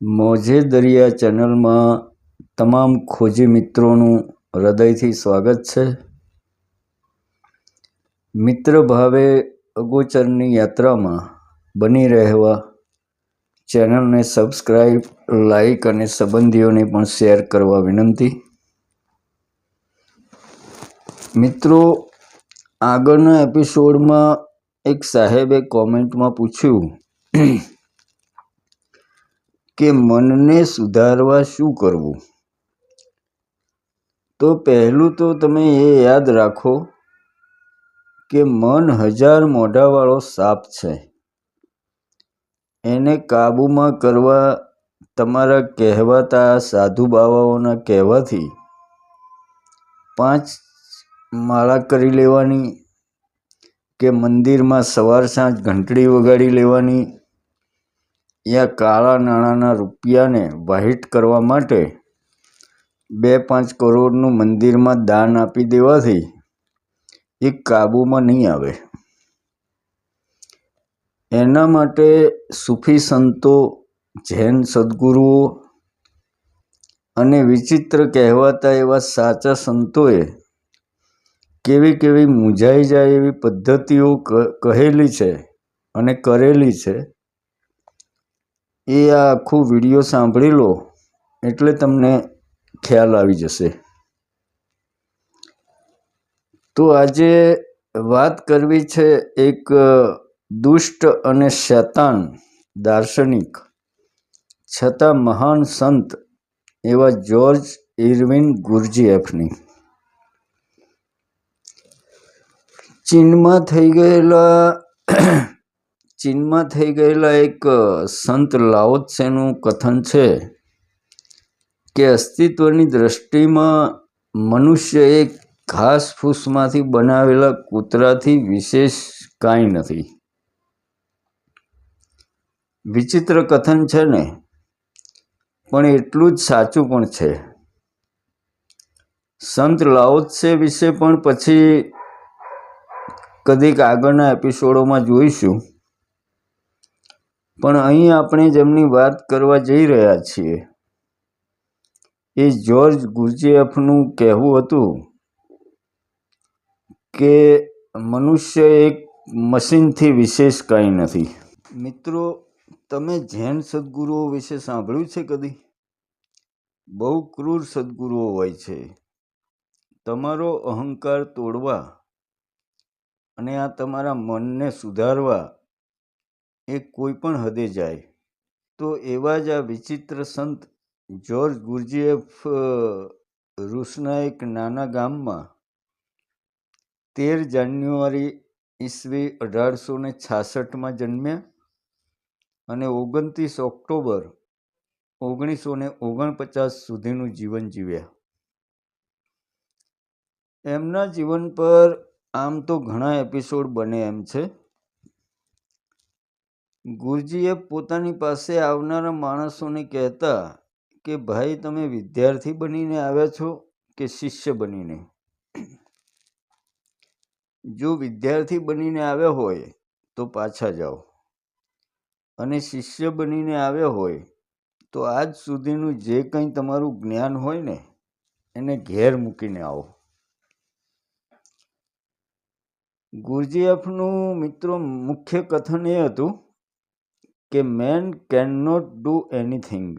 મોજે દરિયા ચેનલમાં તમામ ખોજી મિત્રોનું હૃદયથી સ્વાગત છે. મિત્ર ભાવે અગોચરની યાત્રામાં બની રહેવા ચેનલને સબસ્ક્રાઈબ, લાઈક અને સંબંધીઓને પણ શેર કરવા વિનંતી. મિત્રો, આગળના એપિસોડમાં એક સાહેબે કોમેન્ટમાં પૂછ્યું કે મનને સુધારવા શું કરવું. તો પહેલું તો તમે એ યાદ રાખો કે મન 1000 મોઢાવાળો સાપ છે. એને કાબૂમાં કરવા તમારા કહેવાતા સાધુ બાવાઓના કહેવાથી 5 માળા કરી લેવાની કે મંદિરમાં સવાર સાંજ ઘંટડી વગાડી લેવાની યા કાળા નાણાંના રૂપિયાને વ્હાઇટ કરવા માટે 2-5 કરોડનું મંદિરમાં દાન આપી દેવાથી એ કાબૂમાં નહીં આવે. એના માટે સૂફી સંતો, જૈન સદ્ગુરુઓ અને વિચિત્ર કહેવાતા એવા સાચા સંતોએ કેવી કેવી મૂંઝાઈ જાય એવી પદ્ધતિઓ કહેલી છે અને કરેલી છે. એ આ આખું વિડીયો સાંભળી લો એટલે તમને ખ્યાલ આવી જશે. તો આજે વાત કરવી છે એક દુષ્ટ અને શૈતાન દાર્શનિક છતાં મહાન સંત એવા જ્યોર્જ ઇરવિન ગુરજીએફની. ચીનમાં થઈ ગયેલા એક સંત લાઓ ત્સેનું કથન છે કે અસ્તિત્વની દ્રષ્ટિમાં મનુષ્ય એક ઘાસ ફૂસમાંથી બનાવેલા કૂતરાથી વિશેષ કાંઈ નથી. વિચિત્ર કથન છે ને, પણ એટલું જ સાચું પણ છે. સંત લાઓ ત્સે વિશે પણ પછી કદીક આગળના એપિસોડોમાં જોઈશું. પણ અહીં આપણે જેમની વાત કરવા જઈ રહ્યા છીએ એ જ્યોર્જ ગુરજીએફનું કહેવું હતું કે મનુષ્ય એક મશીનથી વિશેષ કાંઈ નથી. મિત્રો, તમે જૈન સદ્ગુરુઓ વિશે સાંભળ્યું છે કદી? બહુ ક્રૂર સદ્ગુરુઓ હોય છે. તમારો અહંકાર તોડવા અને આ તમારા મનને સુધારવા એ કોઈ પણ હદે જાય. તો એવા જ આ વિચિત્ર સંત જ્યોર્જ ગુરજીએફ રૂસના એક નાના ગામમાં 13 જાન્યુઆરી ઈસવી 1866માં જન્મ્યા અને 29 ઓક્ટોબર 1949 સુધીનું જીવન જીવ્યા. એમના જીવન પર આમ તો ઘણા એપિસોડ બને એમ છે. ગુરજીએફ પોતાની પાસે આવનારા માણસોને કહેતા કે ભાઈ, તમે વિદ્યાર્થી બનીને આવ્યા છો કે શિષ્ય બનીને? જો વિદ્યાર્થી બનીને આવ્યા હોય તો પાછા જાઓ, અને શિષ્ય બનીને આવ્યા હોય તો આજ સુધીનું જે કંઈ તમારું જ્ઞાન હોય ને એને ઘેર મૂકીને આવો. ગુરજીએફનું મિત્રો મુખ્ય કથન એ હતું કે man can not do anything,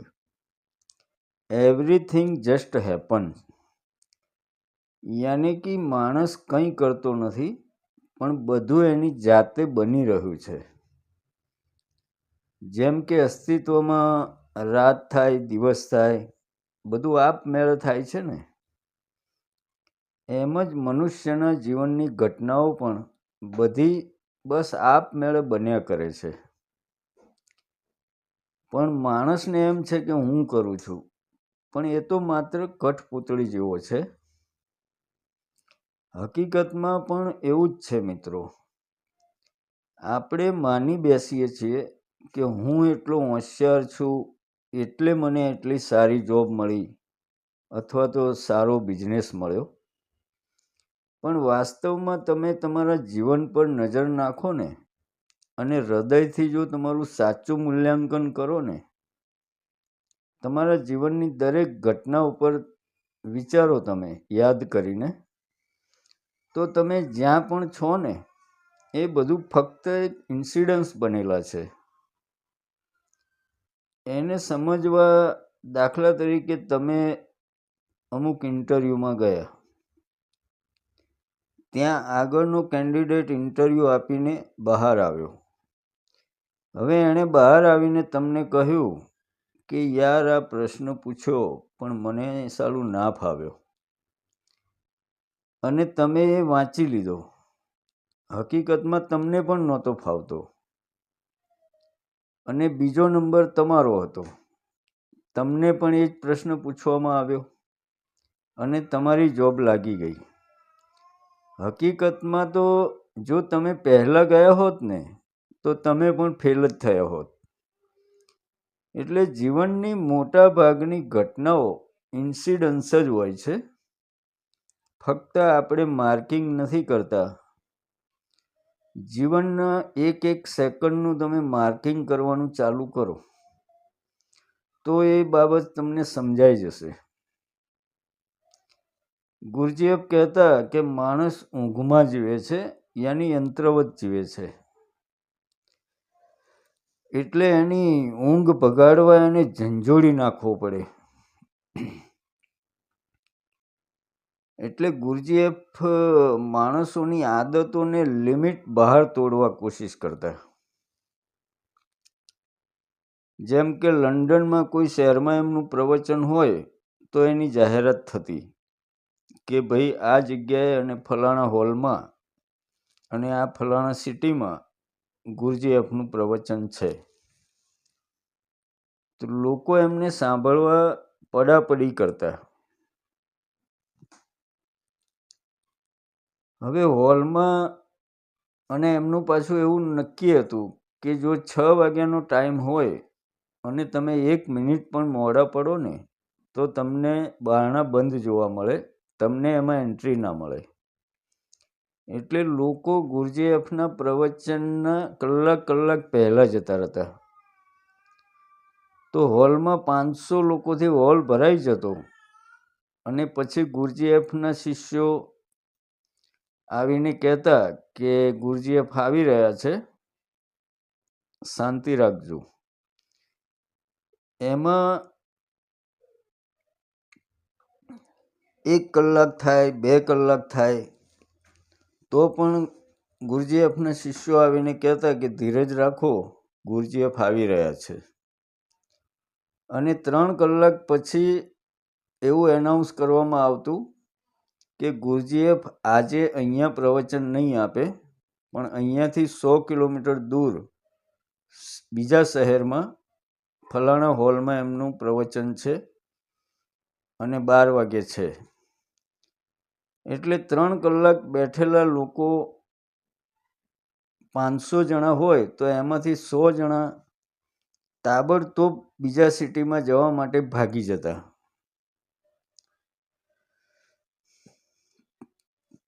everything just happen. યાની કે માણસ કંઈ કરતો નથી, પણ બધું એની જાતે બની રહ્યું છે. જેમ કે અસ્તિત્વમાં રાત થાય, દિવસ થાય, બધું આપમેળે થાય છે ને, એમ જ મનુષ્યના જીવનની ઘટનાઓ પણ બધી બસ આપમેળે બન્યા કરે છે. પણ માણસને એમ છે કે હું કરું છું, પણ એ તો માત્ર કઠપૂતળી જેવો છે. હકીકતમાં પણ એવું જ છે મિત્રો. આપણે માની બેસીએ છીએ કે હું એટલો હોશિયાર છું એટલે મને એટલી સારી જોબ મળી અથવા તો સારો બિઝનેસ મળ્યો. પણ વાસ્તવમાં તમે તમારા જીવન પર નજર નાખો ને અને હૃદયથી જો તમારું સાચું મૂલ્યાંકન કરો ને તમારા જીવનની દરેક ઘટના ઉપર વિચારો તમે યાદ કરીને, તો તમે જ્યાં પણ છો ને એ બધું ફક્ત એક ઇન્સિડન્સ બનેલા છે. એને સમજવા, દાખલા તરીકે તમે અમુક ઇન્ટરવ્યૂમાં ગયા, ત્યાં આગળનો કેન્ડિડેટ ઇન્ટરવ્યૂ આપીને બહાર આવ્યો. હવે એણે બહાર આવીને તમને કહ્યું કે યાર આ પ્રશ્ન પૂછ્યો પણ મને સાલું ના ફાવ્યો, અને તમે એ વાંચી લીધો. હકીકતમાં તમને પણ નહોતો ફાવતો અને બીજો નંબર તમારો હતો. તમને પણ એ જ પ્રશ્ન પૂછવામાં આવ્યો અને તમારી જોબ લાગી ગઈ. હકીકતમાં તો જો તમે પહેલાં ગયા હોત ને તો તમે પણ ફેલ જ થયા હોત. એટલે જીવનની મોટા ભાગની ઘટનાઓ ઇન્સિડન્સ જ હોય છે. ફક્ત આપણે માર્કિંગ નથી કરતા. જીવનના એક એક સેકન્ડનું તમે માર્કિંગ કરવાનું ચાલુ કરો તો એ બાબત તમને સમજાઈ જશે. ગુરજીએફ કહેતા કે માણસ ઊંઘમાં જીવે છે, યાની યંત્રવત જીવે છે. એટલે એની ઊંઘ ભગાડવા એને ઝંઝોડી નાખવો પડે. એટલે ગુરજીએફ માણસોની આદતોને લિમિટ બહાર તોડવા કોશિશ કરતા. જેમ કે લંડનમાં કોઈ શહેરમાં એમનું પ્રવચન હોય તો એની જાહેરાત થતી કે ભાઈ આ જગ્યાએ અને ફલાણા હોલમાં અને આ ફલાણા સિટીમાં ગુરજીએફનું પ્રવચન છે. તો લોકો એમને સાંભળવા પડાપડી કરતા. હવે હોલમાં, અને એમનું પાછું એવું નક્કી હતું કે જો 6 વાગ્યાનો ટાઈમ હોય અને તમે 1 મિનિટ પણ મોડા પડો ને તો તમને બારણા બંધ જોવા મળે, તમને એમાં એન્ટ્રી ના મળે. એટલે લોકો ગુરજીએફના પ્રવચનના કલાક પહેલાં જતા રહેતા. તો હોલમાં 500 લોકોથી હોલ ભરાઈ જતો અને પછી ગુરજીએફના શિષ્યો આવીને કહેતા કે ગુરજીએફ આવી રહ્યા છે, શાંતિ રાખજો. એમાં 1 કલાક થાય, 2 કલાક થાય તો પણ ગુરજીએફના શિષ્યો આવીને કહેતા કે ધીરજ રાખો, ગુરજીએફ આવી રહ્યા છે. અને 3 કલાક પછી એવું એનાઉન્સ કરવામાં આવતું કે ગુરજીએફ આજે અહીંયા પ્રવચન નહીં આપે, પણ અહીંયાથી 100 કિલોમીટર દૂર બીજા શહેરમાં ફલાણા હોલમાં એમનું પ્રવચન છે અને 12 વાગે છે. એટલે 3 કલાક બેઠેલા લોકો 500 જણા હોય તો એમાંથી 100 જણા તાબડતોબ બીજા સિટીમાં જવા માટે ભાગી જતા.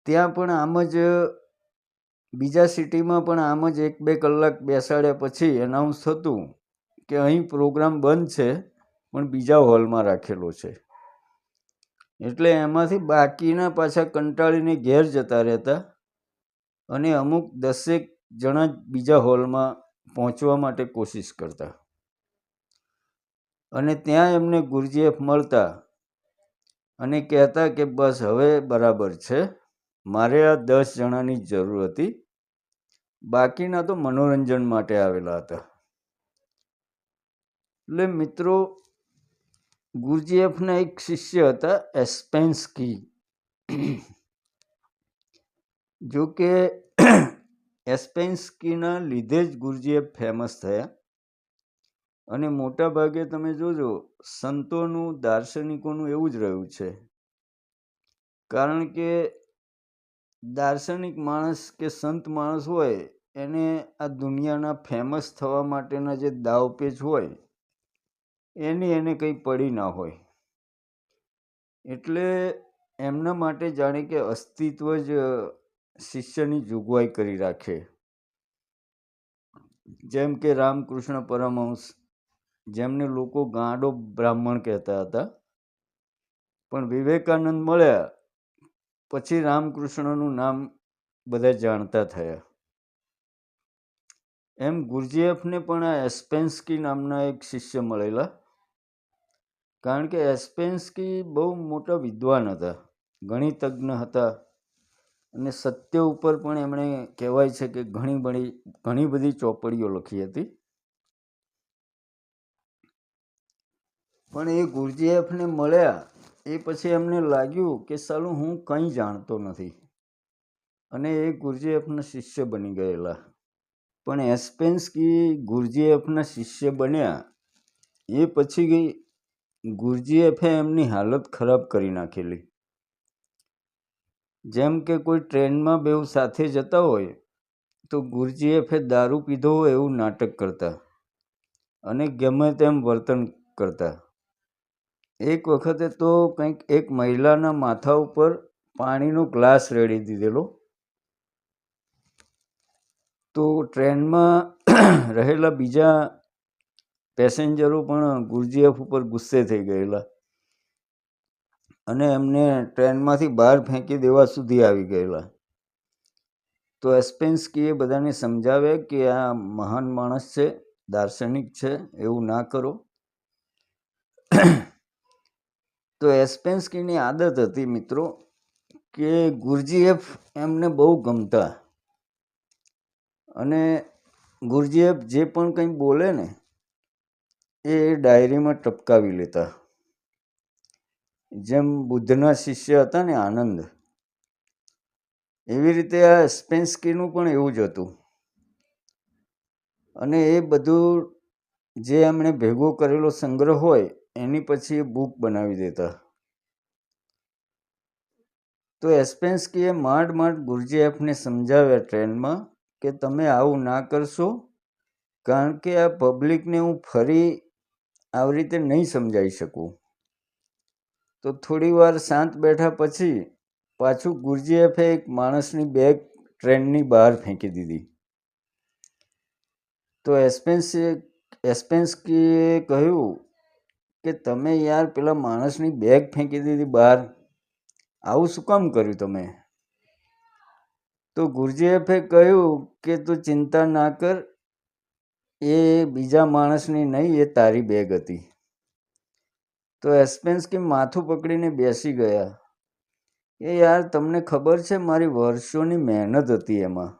ત્યાં પણ આમ જ બીજા સિટીમાં પણ આમ જ 1-2 કલાક બેસાડ્યા પછી એનાઉન્સ થતું કે અહીં પ્રોગ્રામ બંધ છે પણ બીજા હોલમાં રાખેલો છે. એટલે એમાંથી બાકીના પાછા કંટાળીને ઘેર જતા રહેતા અને અમુક 10 જણા બીજા હોલમાં પહોંચવા માટે કોશિશ કરતા. અને ત્યાં એમને ગુરજીએફ મળતા અને કહેતા કે બસ હવે બરાબર છે, મારે આ 10 જણાની જરૂર હતી, બાકીના તો મનોરંજન માટે આવેલા હતા. એટલે મિત્રો, ગુરજીએફના એક શિષ્ય હતા એસ્પેન્સ્કી. જો કે એસ્પેન્સ્કીના લીધે જ ગુરજીએફ ફેમસ થયા. અને મોટા ભાગે તમે જોજો સંતોનું, દાર્શનિકોનું એવું જ રહ્યું છે. કારણ કે દાર્શનિક માણસ કે સંત માણસ હોય એને આ દુનિયાના ફેમસ થવા માટેના જે દાવપેચ હોય એની એને કંઈ પડી ના હોય. એટલે એમના માટે જાણે કે અસ્તિત્વ જ શિષ્યની જોગવાઈ કરી રાખે. જેમ કે રામકૃષ્ણ પરમહંસ જેમને લોકો ગાંડો બ્રાહ્મણ કહેતા હતા. પણ વિવેકાનંદ મળ્યા પછી રામકૃષ્ણનું નામ બધા જાણતા થયા. એમ ગુરજીએફને પણ આ એસ્પેન્સ્કી નામના એક શિષ્ય મળેલા. કારણ કે એસ્પેન્સ્કી બહુ મોટા વિદ્વાન હતા, ગણિતજ્ઞ હતા, અને સત્ય ઉપર પણ એમણે કહેવાય છે કે ઘણી બધી ચોપડીઓ લખી હતી. પણ એ ગુરજીએફને મળ્યા એ પછી એમને લાગ્યું કે સાલું હું કંઈ જાણતો નથી, અને એ ગુરજીએફના શિષ્ય બની ગયેલા. પણ એસ્પેન્સ્કી ગુરજીએફના શિષ્ય બન્યા એ પછી ગુરજીએફે એમની હાલત ખરાબ કરી નાખેલી. જેમ કે કોઈ ટ્રેનમાં બેઉ સાથે જતા હોય તો ગુરજીએફે દારૂ પીધો હોય એવું નાટક કરતા અને ગમે તેમ વર્તન કરતા. એક વખતે તો કંઈક એક મહિલાના માથા ઉપર પાણીનો ગ્લાસ રેડી દીધેલો. તો ટ્રેનમાં રહેલા બીજા પેસેન્જરો પણ ગુરજીએફ ઉપર ગુસ્સે થઈ ગયેલા અને એમને ટ્રેનમાંથી બહાર ફેંકી દેવા સુધી આવી ગયેલા. તો એસ્પેન્સ્કીએ બધાને સમજાવે કે આ મહાન માણસ છે, દાર્શનિક છે, એવું ના કરો. તો એસ્પેન્સ્કીની આદત હતી મિત્રો કે ગુરજીએફ એમને બહુ ગમતા, અને ગુરજીએફ જે પણ કંઈ બોલે ને એ ડાયરીમાં ટપકાવી લેતા. જેમ બુદ્ધના શિષ્ય હતા ને આનંદ, એવી રીતે આ એસ્પેન્સ્કીનું પણ એવું જ હતું. અને એ બધું જે એમણે ભેગો કરેલો સંગ્રહ હોય એની પછી એ બુક બનાવી દેતા. તો એસ્પેન્સ્કીએ માંડ ગુરજીએફને સમજાવ્યા ટ્રેનમાં કે તમે આવું ના કરશો, કારણ કે આ પબ્લિકને હું ફરી આવી રીતે નહીં સમજાવી શકું. તો થોડી વાર શાંત બેઠા પછી પાછું ગુરજીએફે એક માણસની બેગ ટ્રેનની બહાર ફેંકી દીધી. તો એસ્પેન્સ્કીએ કહ્યું કે તમે યાર પેલા માણસની બેગ ફેંકી દીધી બહાર, આવું શું કામ કર્યું તમે? તો ગુરજીએફે કહ્યું કે તું ચિંતા ના કર, એ બીજા માણસની નહીં, એ તારી બેગ હતી. તો એસ્પેન્સ્કી માથું પકડીને બેસી ગયા. એ યાર તમને ખબર છે મારી વર્ષોની મહેનત હતી એમાં.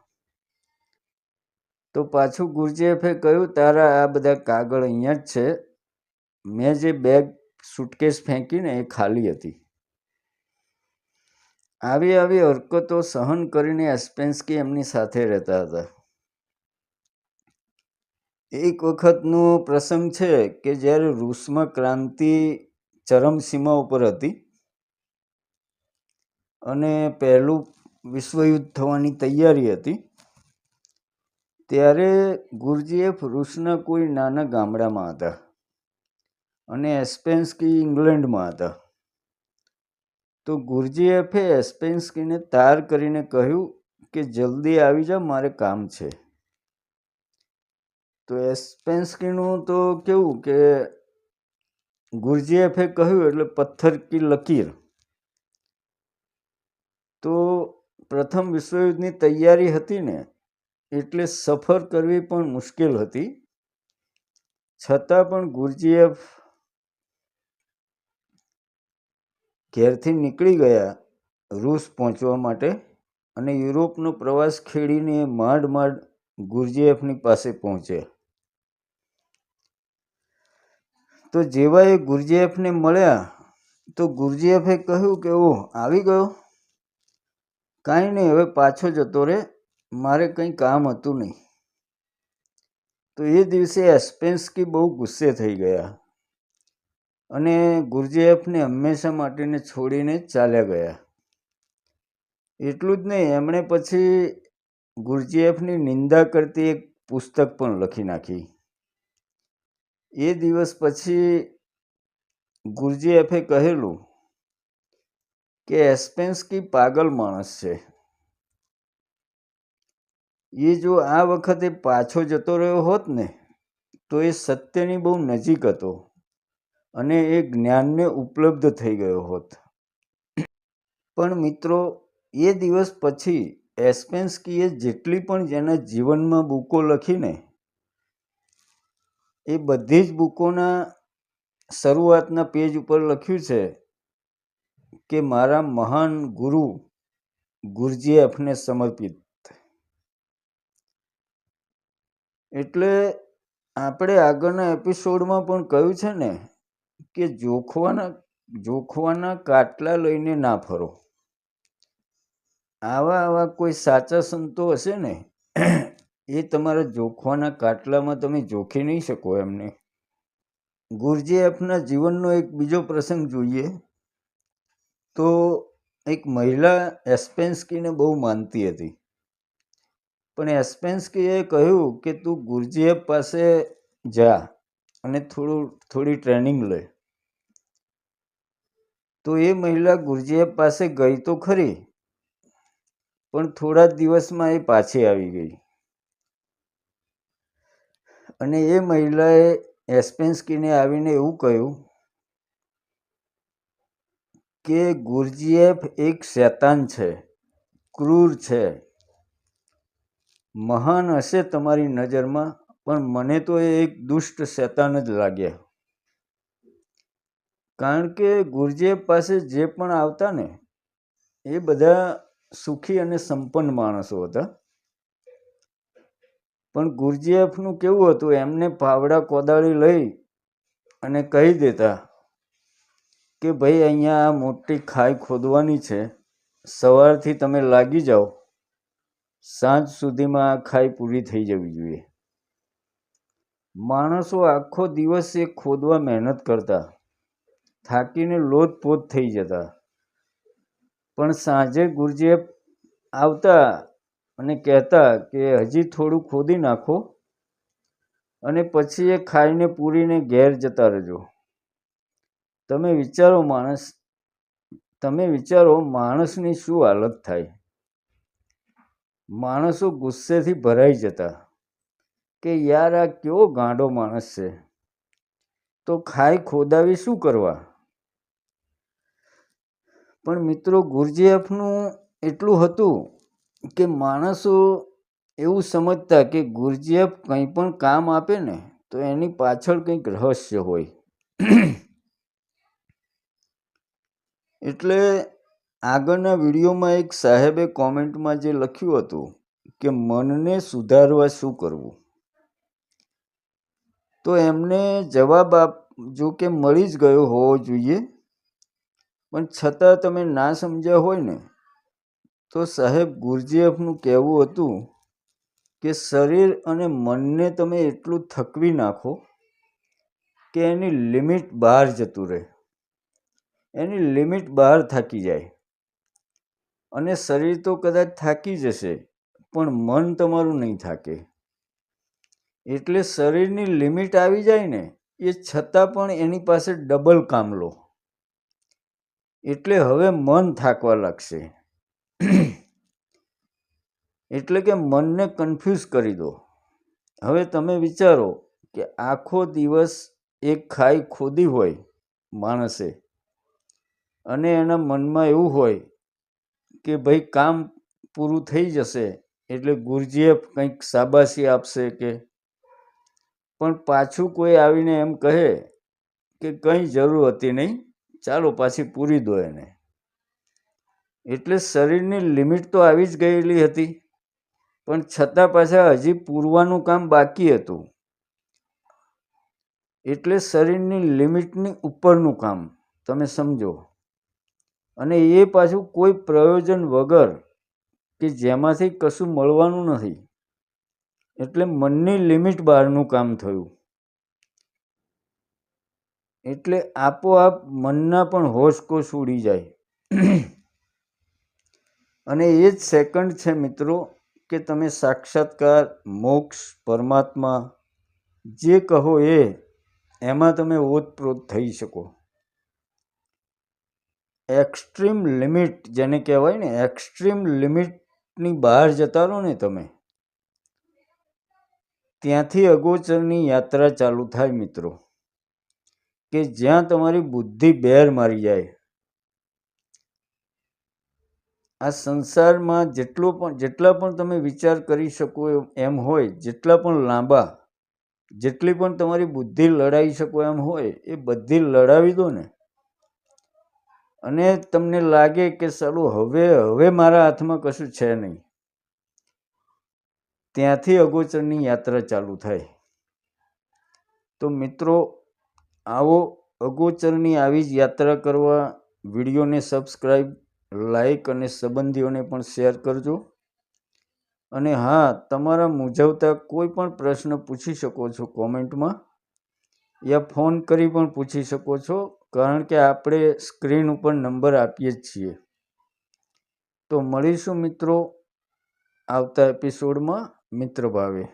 તો પાછું ગુરજીએફે કહ્યું તારા આ બધા કાગળ અહીંયા જ છે, મેં જે બેગ સુટકેસ ફેંકીને એ ખાલી હતી. આવી હરકતો સહન કરીને એસ્પેન્સ્કી એમની સાથે રહેતા હતા. એક વખતનો પ્રસંગ છે કે જ્યારે રૂસમાં ક્રાંતિ ચરમસીમા ઉપર હતી અને પહેલું વિશ્વયુદ્ધ થવાની તૈયારી હતી, ત્યારે ગુરજીએફ રૂસના કોઈ નાના ગામડામાં હતા અને એસ્પેન્સ્કી ઇંગ્લેન્ડમાં હતા. તો ગુરજીએફે એસ્પેન્સ્કીને તાર કરીને કહ્યું કે જલ્દી આવી જા, મારે કામ છે. તો એસ્પેન્સ્કીનું તો કેવું કે ગુરજીએફે કહ્યું એટલે પથ્થર કી લકીર. તો પ્રથમ વિશ્વયુદ્ધની તૈયારી હતી ને એટલે સફર કરવી પણ મુશ્કેલ હતી. છતાં પણ ગુરજીએફ ઘેરથી નીકળી ગયા રૂસ પહોંચવા માટે, અને યુરોપનો પ્રવાસ ખેડીને માંડ ગુરજીએફની પાસે પહોંચ્યા. તો જેવા એ ગુરજીએફને મળ્યા તો ગુરજીએફે કહ્યું કે ઓહ આવી ગયો, કાંઈ નહીં, હવે પાછો જતો રહે, મારે કંઈ કામ હતું નહીં. તો એ દિવસે એસ્પેન્સ્કી બહુ ગુસ્સે થઈ ગયા અને ગુરજીએફને હંમેશા માટેને છોડીને ચાલ્યા ગયા. એટલું જ નહીં, એમણે પછી ગુરજીએફની નિંદા કરતી એક પુસ્તક પણ લખી નાખી. એ દિવસ પછી ગુરજીએફે કહેલું કે એસ્પેન્સ્કી પાગલ માણસ છે. એ જો આ વખતે પાછો જતો રહ્યો હોત ને તો એ સત્યની બહુ નજીક હતો અને એ જ્ઞાનને ઉપલબ્ધ થઈ ગયો હોત. પણ મિત્રો, એ દિવસ પછી એસ્પેન્સ્કીએ જેટલી પણ જેના જીવનમાં બુકો લખીને એ બધી જ બુકોના શરૂઆતના પેજ ઉપર લખ્યું છે કે મારા મહાન ગુરુ ગુરજીએફને સમર્પિત. એટલે આપણે આગળના એપિસોડમાં પણ કહ્યું છે ને કે જોખવાના કાટલા લઈને ના ફરો. આવા કોઈ સાચા સંતો હશે ને એ તમારા જોખવાના કાટલામાં તમે જોખી નહીં શકો એમને. ગુરજીએફના જીવનનો એક બીજો પ્રસંગ જોઈએ તો એક મહિલા એસ્પેન્સ્કીને બહુ માનતી હતી. પણ એસ્પેન્સ્કીએ કહ્યું કે તું ગુરજીએફ પાસે જા અને થોડી ટ્રેનિંગ લે. તો એ મહિલા ગુરજીએફ પાસે ગઈ તો ખરી, પણ થોડા દિવસમાં એ પાછી આવી ગઈ. અને એ મહિલાએ એસ્પેન્સ્કીને આવીને એવું કહ્યું કે ગુરજીએફ એક શૈતાન છે, ક્રૂર છે, મહાન હશે તમારી નજરમાં, પણ મને તો એ એક દુષ્ટ શૈતાન જ લાગ્યા. કારણ કે ગુરજીએફ પાસે જે પણ આવતા ને એ બધા સુખી અને સંપન્ન માણસો હતા. પણ ગુરજીએફનું કેવું હતું, એમને પાવડા કોદાળી લઈ અને કહી દેતા કે ભાઈ અહીંયા આ મોટી ખાઈ ખોદવાની છે, સવારથી તમે લાગી જાઓ, સાંજ સુધીમાં આ ખાઈ પૂરી થઈ જવી જોઈએ. માણસો આખો દિવસ એ ખોદવા મહેનત કરતા, થાકીને લોથપોથ થઈ જતા. પણ સાંજે ગુરજીએફ આવતા અને કહેતા કે હજી થોડું ખોદી નાખો અને પછી એ ખાઈને પૂરીને ઘેર જતા રહેજો. તમે વિચારો માણસની શું હાલત થાય. માણસો ગુસ્સેથી ભરાઈ જતા કે યાર આ કેવો ગાંડો માણસ છે, તો ખાઈ ખોદાવી શું કરવા. પણ મિત્રો, ગુરજીએફનું એટલું હતું કે માણસો એવું સમજતા કે ગુરજીએફ કંઈ પણ કામ આપે ને તો એની પાછળ કંઈક રહસ્ય હોય. એટલે આગળના વિડીયોમાં એક સાહેબે કોમેન્ટમાં જે લખ્યું હતું કે મનને સુધારવા શું કરવું, તો એમને જવાબ જો કે મળી જ ગયો હોવો જોઈએ. પણ છતાં તમે ના સમજ્યા હોય ને તો સાહેબ ગુરજીએફનું કહેવું હતું કે શરીર અને મનને તમે એટલું થકવી નાખો કે એની લિમિટ બહાર જતું રહે, એની લિમિટ બહાર થાકી જાય. અને શરીર તો કદાચ થાકી જશે પણ મન તમારું નહીં થાકે. એટલે શરીરની લિમિટ આવી જાય ને એ છતાં પણ એની પાસે ડબલ કામ લો. એટલે હવે મન થાકવા લાગશે. એટલે કે મનને કન્ફ્યુઝ કરી દો. હવે તમે વિચારો કે આખો દિવસ એક ખાઈ ખોદી હોય માણસે અને એના મનમાં એવું હોય કે ભાઈ કામ પૂરું થઈ જશે એટલે ગુરજીએફ કંઈક શાબાશી આપશે કે, પણ પાછું કોઈ આવીને એમ કહે કે કંઈ જરૂર હતી નહીં, ચાલો પાછી પૂરી દો એને. એટલે શરીરની લિમિટ તો આવી જ ગયેલી હતી, પણ છતાં પાછા હજી પૂરવાનું કામ બાકી હતું. એટલે શરીરની લિમિટની ઉપરનું કામ તમે સમજો. અને એ પાછું કોઈ પ્રયોજન વગર કે જેમાંથી કશું મળવાનું નથી. એટલે મનની લિમિટ બહારનું કામ થયું. એટલે આપોઆપ મનના પણ હોશકોશ ઉડી જાય. અને એ જ સેકન્ડ છે મિત્રો કે તમે સાક્ષાત્કાર, મોક્ષ, પરમાત્મા જે કહો એમાં તમે ઓતપ્રોત થઈ શકો. એક્સ્ટ્રીમ લિમિટ જેને કહેવાય ને, એક્સ્ટ્રીમ લિમિટની બહાર જતા રહો ને તમે ત્યાંથી અગોચરની યાત્રા ચાલુ થાય મિત્રો, કે જ્યાં તમારી બુદ્ધિ બેર મારી જાય. આ સંસારમાં જેટલા પણ તમે વિચાર કરી શકો એમ હોય, જેટલા પણ લાંબા, જેટલી પણ તમારી બુદ્ધિ લડાવી શકો એમ હોય, એ બધી લડાવી દો ને, અને તમને લાગે કે સાલું હવે મારા હાથમાં કશું છે નહીં, ત્યાંથી અગોચરની યાત્રા ચાલુ થાય. તો મિત્રો, આવો અગોચરની આવી જ યાત્રા કરવા વિડીયોને સબસ્ક્રાઈબ, લાઈક અને સંબંધીઓને પણ શેર કરજો. અને હા, તમારા મૂંઝવતા કોઈ પણ પ્રશ્ન પૂછી શકો છો કોમેન્ટમાં, યા ફોન કરી પણ પૂછી શકો છો, કારણ કે આપણે સ્ક્રીન ઉપર નંબર આપીએ જ છીએ. તો મળીશું મિત્રો આવતા એપિસોડમાં મિત્ર ભાવે.